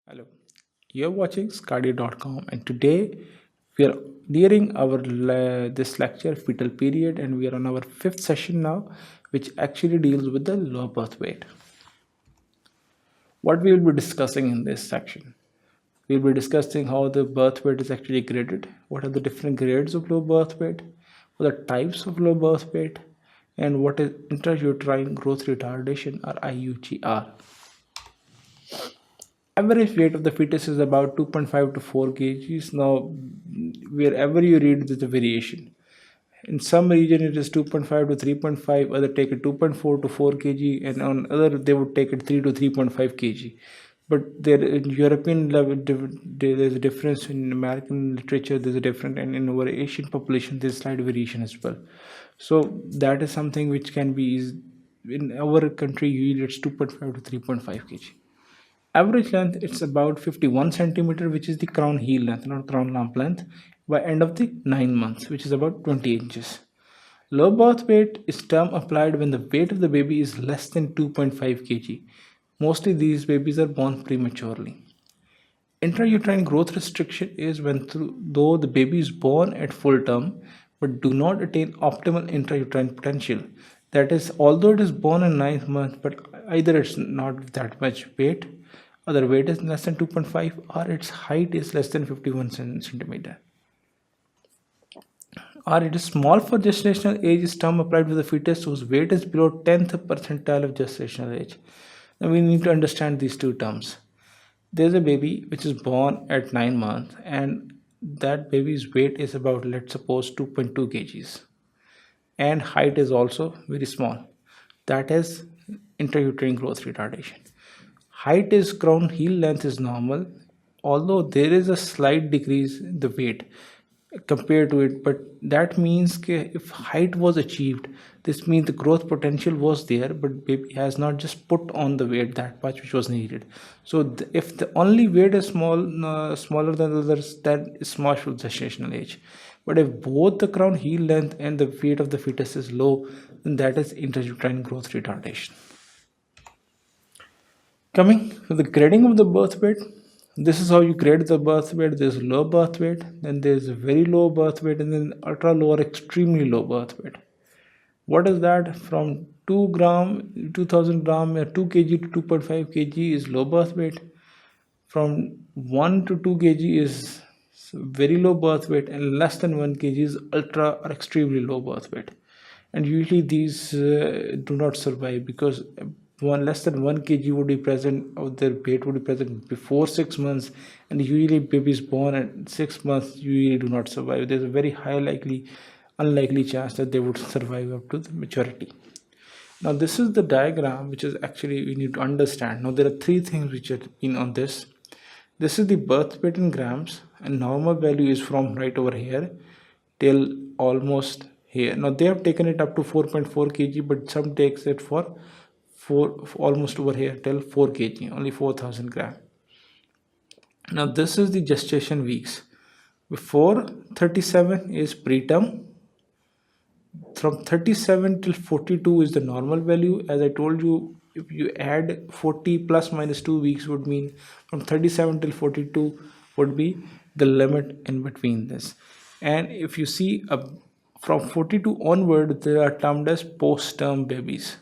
Hello, you're watching sqadia.com, and today we are nearing our this lecture fetal period, and we are on our fifth session now, which actually deals with the low birth weight. What we will be discussing in this section, we'll be discussing how the birth weight is actually graded, what are the different grades of low birth weight, what are the types of low birth weight, and what is intrauterine growth retardation or IUGR. Average weight of the fetus is about 2.5 to 4 kgs. Now, wherever you read, there's a variation. In some region, it is 2.5 to 3.5. Other take it 2.4 to 4 kg, and on other they would take it 3 to 3.5 kg. But there in European level, there's a difference. In American literature, there's a difference, and in our Asian population, there's slight variation as well. So that is something which can be in our country. Usually, it's 2.5 to 3.5 kg. Average length, it's about 51 centimeter, which is the crown heel length, not crown lump length, by end of the 9 months, which is about 20 inches. Low birth weight is term applied when the weight of the baby is less than 2.5 kg. Mostly these babies are born prematurely. Intrauterine growth restriction is when though the baby is born at full term but do not attain optimal intrauterine potential. That is, although it is born in 9th month, but either it's not that much weight, or the weight is less than 2.5, or its height is less than 51 centimeter, or it is small for gestational age is term applied with the fetus whose weight is below 10th percentile of gestational age. Now we need to understand these two terms. There's a baby which is born at 9 months, and that baby's weight is about, let's suppose, 2.2 kgs, and height is also very small. That is intrauterine growth retardation. Height is crown heel length is normal, although there is a slight decrease in the weight compared to it, but that means if height was achieved, this means the growth potential was there, but baby has not just put on the weight that much which was needed. So if the only weight is smaller than others, then is small for gestational age. But if both the crown heel length and the weight of the fetus is low, then that is intrauterine growth retardation. Coming to the grading of the birth weight, this is how you grade the birth weight. There's low birth weight, then there's a very low birth weight, and then ultra low or extremely low birth weight. What is that? From 2 gram, 2000 gram, or 2 kg to 2.5 kg is low birth weight. From 1 to 2 kg is very low birth weight, and less than 1 kg is ultra or extremely low birth weight. And usually these do not survive because less than 1 kg would be present, or their weight would be present before 6 months, and usually babies born at 6 months usually do not survive. There's a very high unlikely chance that they would survive up to the maturity. Now this is the diagram which is actually we need to understand. Now there are three things which are in on this. This is the birth weight in grams, and normal value is from right over here till almost here. Now they have taken it up to 4.4 kg, but some takes it for almost over here till 4 kg, only 4000 gram. Now this is the gestation weeks. Before 37 is preterm. From 37 till 42 is the normal value. As I told you, if you add 40 plus minus 2 weeks would mean from 37 till 42 would be the limit in between this. And if you see from 42 onward, they are termed as post-term babies.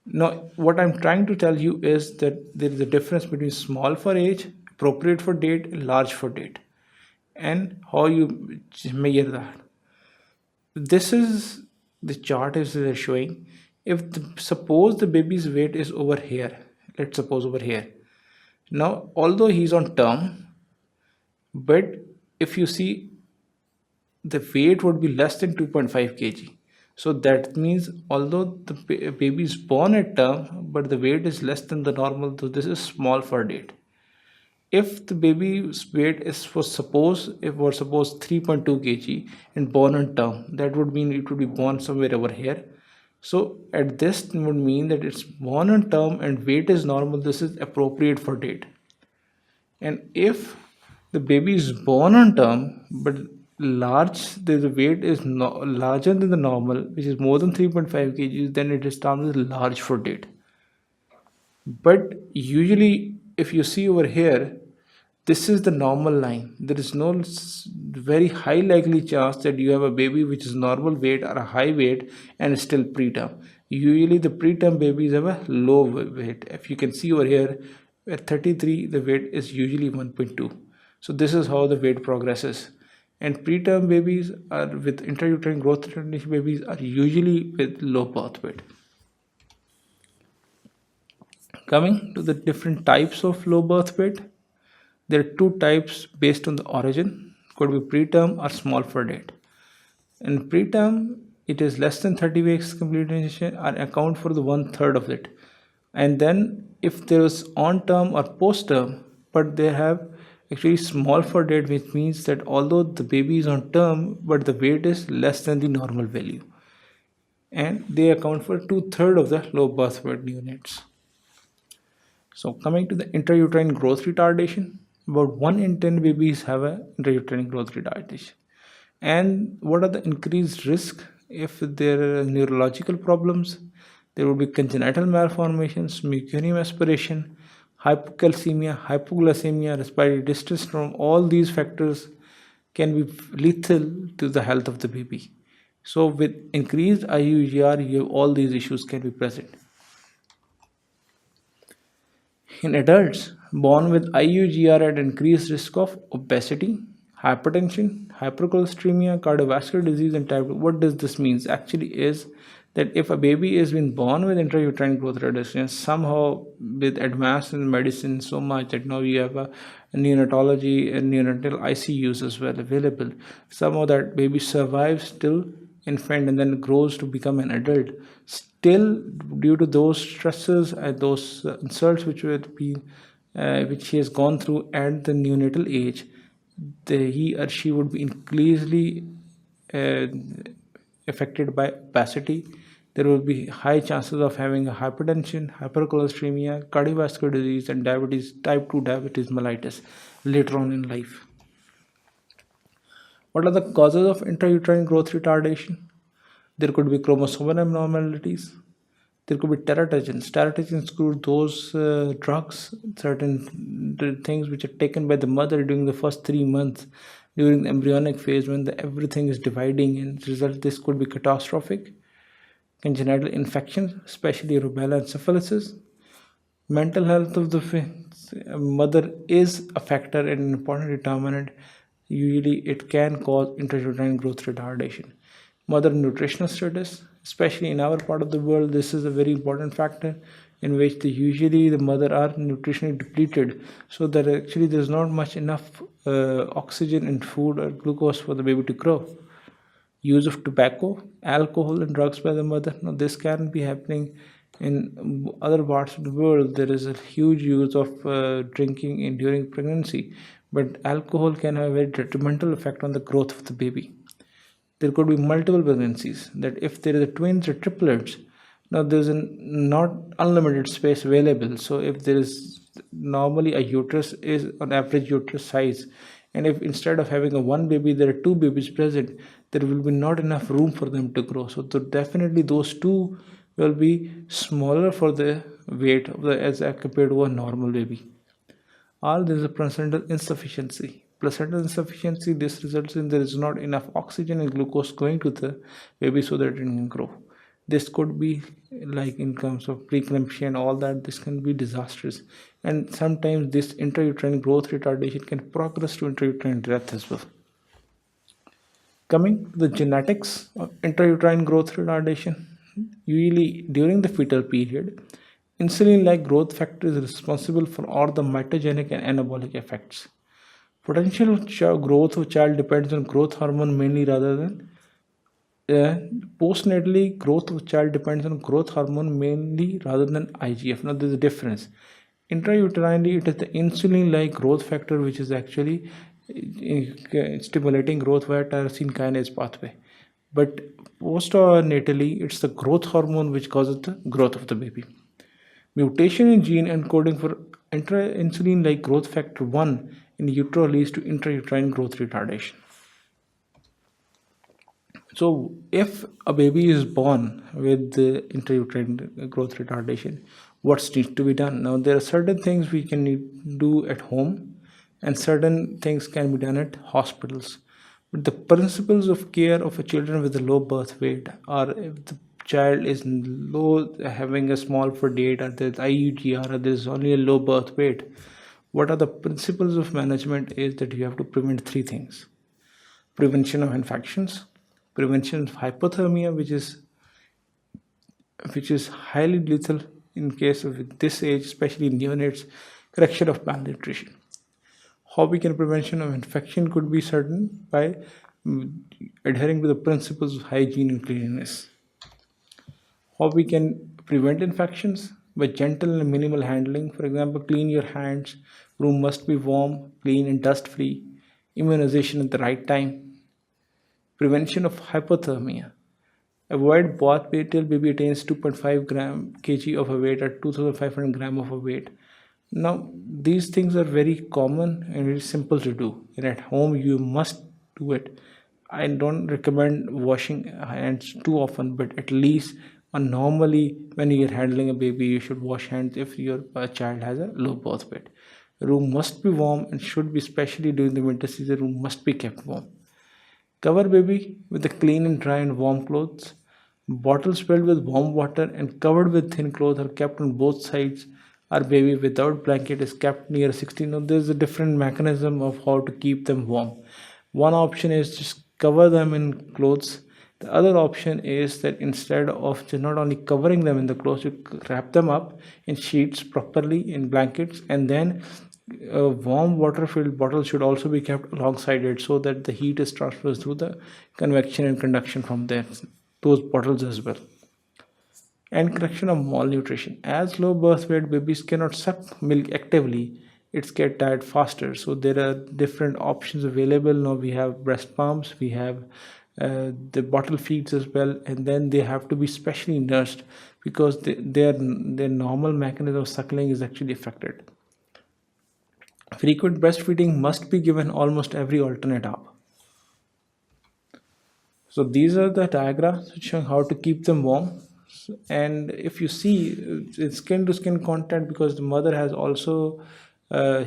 Now, what I'm trying to tell you is that there is a difference between small for age, appropriate for date, and large for date, and how you measure that. This is the chart is showing. If suppose the baby's weight is over here, let's suppose over here. Now, although he's on term, but if you see, the weight would be less than 2.5 kg. So that means although the baby is born at term, but the weight is less than the normal, so this is small for date. If the baby's weight is suppose 3.2 kg and born on term, that would mean it would be born somewhere over here. So at this would mean that it's born on term and weight is normal, this is appropriate for date. And if the baby is born on term but the weight is larger than the normal, which is more than 3.5 kg, then it is termed as large for date. But usually if you see over here, this is the normal line. There is no very high likely chance that you have a baby which is normal weight or a high weight and still preterm. Usually the preterm babies have a low weight. If you can see over here, at 33 the weight is usually 1.2. So this is how the weight progresses. And preterm babies are with intrauterine growth retardation babies are usually with low birth weight. Coming to the different types of low birth weight, there are two types based on the origin, could be preterm or small for date. In preterm, it is less than 30 weeks completion or account for the one third of it. And then if there is on term or post term, but they have actually small for date, which means that although the baby is on term, but the weight is less than the normal value. And they account for two-thirds of the low birth weight units. So coming to the intrauterine growth retardation, about 1 in 10 babies have a intrauterine growth retardation. And what are the increased risk? If there are neurological problems, there will be congenital malformations, meconium aspiration, hypocalcemia, hypoglycemia, respiratory distress syndrome. All these factors can be lethal to the health of the baby. So with increased IUGR, all these issues can be present. In adults born with IUGR at increased risk of obesity, hypertension, hypercholesteremia, cardiovascular disease, and type 2. What does this mean? Actually, is that if a baby is being born with intrauterine growth retardation, somehow with advanced in medicine so much that now you have a neonatology and neonatal ICUs as well available. Somehow that baby survives till infant and then grows to become an adult. Still, due to those stresses and those insults which he has gone through at the neonatal age, he or she would be increasingly uh, affected by obesity. There will be high chances of having a hypertension, hypercholesteremia, cardiovascular disease, and diabetes, type 2 diabetes mellitus later on in life. What are the causes of intrauterine growth retardation? There could be chromosomal abnormalities. There could be teratogens. Teratogens include those drugs, certain things which are taken by the mother during the first 3 months, during the embryonic phase when everything is dividing, and result this could be catastrophic. Congenital infections, especially rubella and syphilis. Mental health of the mother is a factor and an important determinant. Usually, it can cause intrauterine growth retardation. Mother nutritional status, especially in our part of the world, this is a very important factor in which usually the mother are nutritionally depleted, so that actually there's not much enough oxygen in food or glucose for the baby to grow. Use of tobacco, alcohol, and drugs by the mother. Now, this can be happening in other parts of the world. There is a huge use of drinking during pregnancy, but alcohol can have a very detrimental effect on the growth of the baby. There could be multiple pregnancies, that if there is a twins or triplets, now there's not unlimited space available. So if there is normally a uterus is on average uterus size, and if instead of having a one baby there are two babies present, there will be not enough room for them to grow. So definitely those two will be smaller for the weight of the as compared to a normal baby. All there is a placental insufficiency. Placental insufficiency, this results in there is not enough oxygen and glucose going to the baby so that it can grow. This could be like in terms of preeclampsia and all that, this can be disastrous. And sometimes this intrauterine growth retardation can progress to intrauterine death as well. Coming to the genetics of intrauterine growth retardation, usually during the fetal period, insulin-like growth factor is responsible for all the mitogenic and anabolic effects. Potential growth of child depends on growth hormone mainly rather than postnatally growth of child depends on growth hormone mainly rather than IGF. Now there's a difference. Intrauterinely, it is the insulin-like growth factor which is actually stimulating growth via tyrosine kinase pathway. But postnatally, it's the growth hormone which causes the growth of the baby. Mutation in gene encoding for insulin like growth factor 1 in utero leads to intrauterine growth retardation. So, if a baby is born with the intrauterine growth retardation, what needs to be done. Now there are certain things we can do at home, and certain things can be done at hospitals. But the principles of care of a children with a low birth weight are, if the child is low, having a small foot weight, or there's IUD, or there's only a low birth weight, what are the principles of management is that you have to prevent three things: prevention of infections, prevention of hypothermia, which is highly lethal in case of this age, especially neonates, correction of malnutrition. How we can prevention of infection could be certain by mm, adhering to the principles of hygiene and cleanliness. How we can prevent infections by gentle and minimal handling. For example, clean your hands, room must be warm, clean and dust free, immunization at the right time, prevention of hypothermia. Avoid bath weight till baby attains 2.5 gram kg of a weight at 2500 gram of a weight. Now, these things are very common and very simple to do, and at home you must do it. I don't recommend washing hands too often, but at least normally when you're handling a baby, you should wash hands if your child has a low birth weight. The room must be warm and should be, especially during the winter season, room must be kept warm. Cover baby with the clean and dry and warm clothes. Bottles filled with warm water and covered with thin cloth are kept on both sides. Our baby without blanket is kept near 16. Now, there's a different mechanism of how to keep them warm. One option is just cover them in clothes. The other option is that instead of just not only covering them in the clothes, you wrap them up in sheets properly in blankets, and then a warm water filled bottle should also be kept alongside it so that the heat is transferred through the convection and conduction from there, those bottles as well. And correction of malnutrition. As low birth weight babies cannot suck milk actively, it's get tired faster. So there are different options available. Now we have breast pumps, we have the bottle feeds as well, and then they have to be specially nursed because their normal mechanism of suckling is actually affected. Frequent breastfeeding must be given almost every alternate hour. So these are the diagrams showing how to keep them warm. And if you see, it's skin to skin contact because the mother has also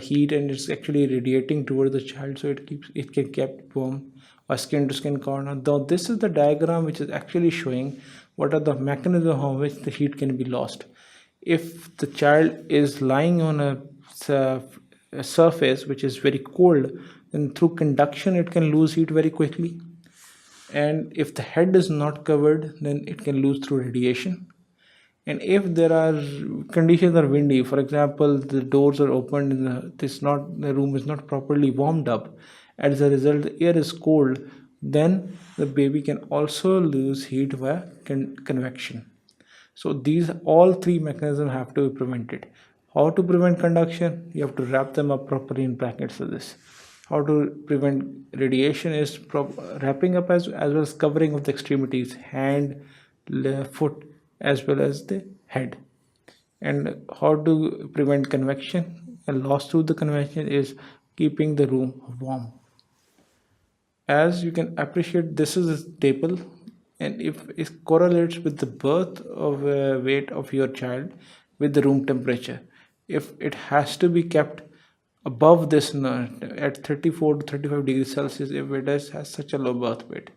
heat and it's actually radiating toward the child, so it can kept warm, or skin to skin contact. Though this is the diagram which is actually showing what are the mechanisms on which the heat can be lost. If the child is lying on a surface which is very cold, then through conduction it can lose heat very quickly. And if the head is not covered, then it can lose through radiation. And if there are conditions are windy, for example, the doors are opened and the room is not properly warmed up, as a result the air is cold, then the baby can also lose heat via convection. So these all three mechanisms have to be prevented. How to prevent conduction? You have to wrap them up properly in brackets for this. How to prevent radiation is wrapping up as well as covering of the extremities, hand, foot, as well as the head. And how to prevent convection and loss through the convection is keeping the room warm. As you can appreciate, this is a table, and if it correlates with the birth of weight of your child with the room temperature. If it has to be kept above this at 34 to 35 degrees Celsius, if it has such a low birth weight.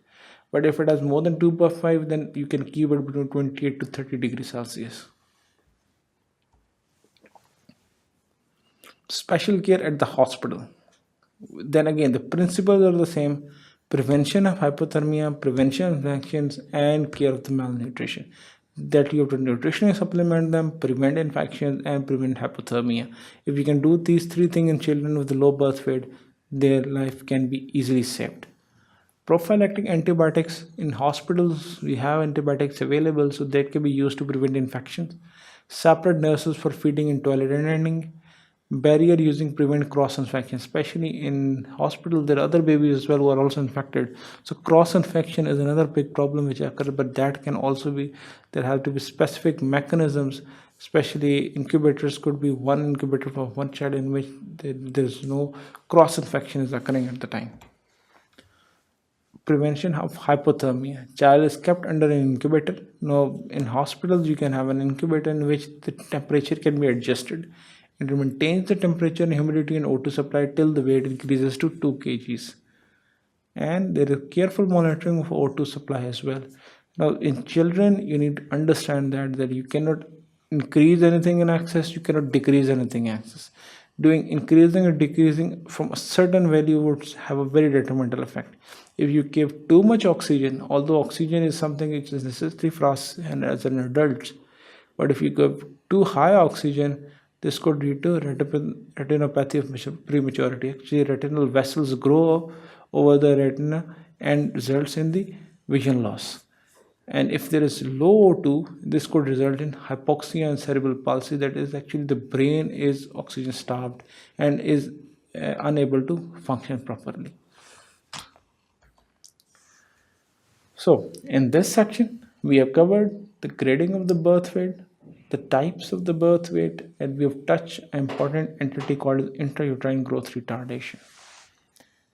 But if it has more than 2.5, then you can keep it between 28 to 30 degrees Celsius. Special care at the hospital. Then again, the principles are the same: prevention of hypothermia, prevention of infections, and care of the malnutrition. That you have to nutritionally supplement them, prevent infections, and prevent hypothermia. If you can do these three things in children with a low birth weight, their life can be easily saved. Prophylactic antibiotics in hospitals, we have antibiotics available, so that can be used to prevent infections. Separate nurses for feeding and toilet attending. Barrier using prevent cross infection, especially in hospital. There are other babies as well who are also infected, so cross infection is another big problem which occurs, but that can also be, there have to be specific mechanisms, especially incubators could be one incubator for one child in which there's no cross infection is occurring at the time. prevention of hypothermia. Child is kept under an incubator. Now in hospitals you can have an incubator in which the temperature can be adjusted. It maintains the temperature and humidity and O2 supply till the weight increases to 2 kgs. And there is careful monitoring of O2 supply as well. Now in children you need to understand that you cannot increase anything in access, you cannot decrease anything in access. Doing increasing or decreasing from a certain value would have a very detrimental effect. If you give too much oxygen, although oxygen is something which is necessary for us and as an adult, but if you give too high oxygen, this could lead to retinopathy of prematurity. Actually, retinal vessels grow over the retina and results in the vision loss. And if there is low O2, this could result in hypoxia and cerebral palsy. That is actually the brain is oxygen starved and is unable to function properly. So, in this section, we have covered the grading of the birth weight, the types of the birth weight, and we have touched an important entity called intrauterine growth retardation.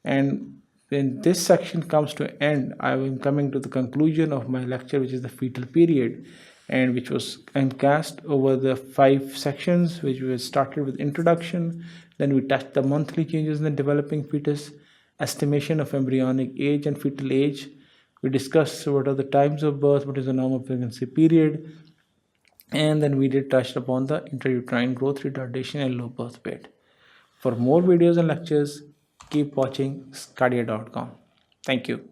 And when this section comes to an end, I am coming to the conclusion of my lecture, which is the fetal period, and which was cast over the 5 sections, which we started with introduction, then we touched the monthly changes in the developing fetus, estimation of embryonic age and fetal age. We discussed what are the times of birth, what is the normal pregnancy period, and then we did touch upon the intrauterine growth retardation and low birth weight. For more videos and lectures, keep watching sqadia.com. Thank you.